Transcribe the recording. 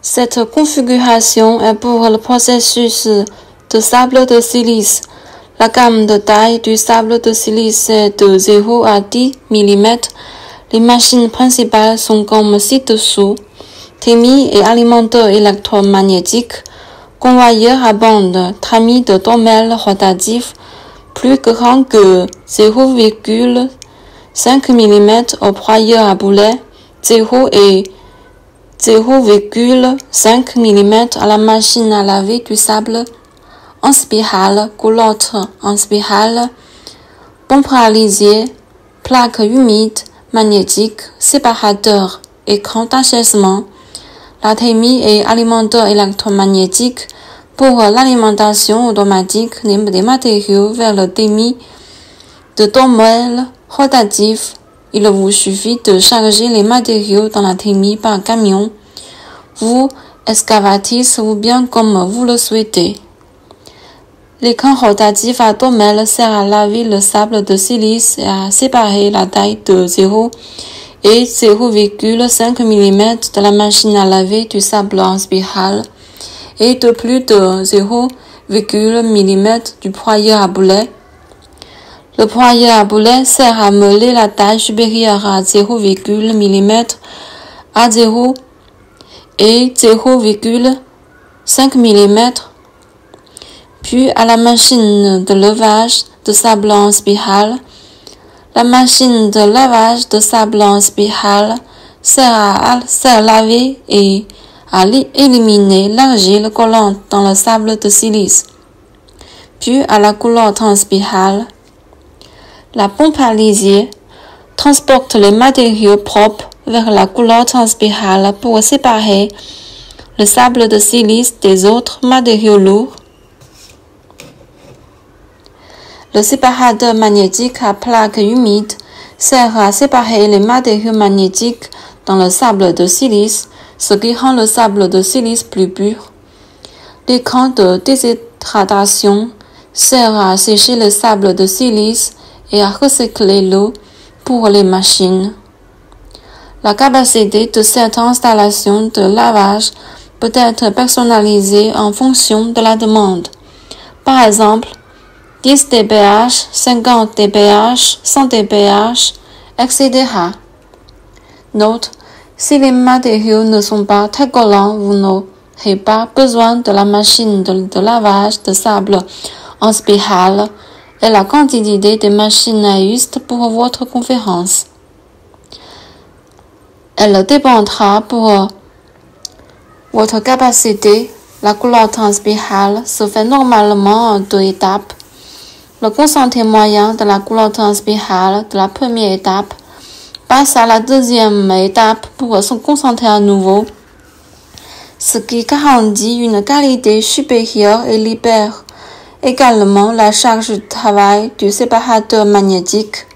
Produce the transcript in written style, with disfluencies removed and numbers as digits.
Cette configuration est pour le processus de sable de silice. La gamme de taille du sable de silice est de 0 à 10 mm. Les machines principales sont comme ci-dessous. Thermi et alimenteur électromagnétique, convoyeur à bande, tramis de tourmelles rotatifs plus grand que 0,5 mm au broyeur à boulet, 0 et 0,5 mm à la machine à laver du sable, en spirale, coulotte en spirale, pompe à lisier, plaque humide, magnétique, séparateur, écran d'achèvement. La thermie et alimenteur électromagnétique pour l'alimentation automatique des matériaux vers le thermi de tourmelles rotatifs. Il vous suffit de charger les matériaux dans la thermie par camion, vous excavatrice ou bien comme vous le souhaitez. L'écran rotatif à tourmelles sert à laver le sable de silice et à séparer la taille de 0 et 0,5 mm de la machine à laver du sable en spirale et de plus de 0,1 mm du broyeur à boulet. Le broyeur à boulet sert à meuler la taille supérieure à 0,1 mm à 0 et 0,5 mm, puis à la machine de levage de sable en spirale. La machine de lavage de sable en spirale sert à laver et à éliminer l'argile collante dans le sable de silice, puis à la coulotte en spirale. La pompe à lisier transporte les matériaux propres vers la coulotte en spirale pour séparer le sable de silice des autres matériaux lourds. Le séparateur magnétique à plaque humide sert à séparer les matériaux magnétiques dans le sable de silice, ce qui rend le sable de silice plus pur. L'écran de déshydratation sert à sécher le sable de silice et à recycler l'eau pour les machines. La capacité de cette installation de lavage peut être personnalisée en fonction de la demande. Par exemple, 10 dph, 50 dph, 100 dph, etc. Note, si les matériaux ne sont pas très collants, vous n'aurez pas besoin de la machine de lavage de sable en spirale et la quantité de machines est juste pour votre conférence. Elle dépendra pour votre capacité. La coulotte en spirale se fait normalement en 2 étapes. Le concentré moyen de la coulotte en spirale de la première étape passe à la deuxième étape pour se concentrer à nouveau, ce qui garantit une qualité supérieure et libère également la charge de travail du séparateur magnétique.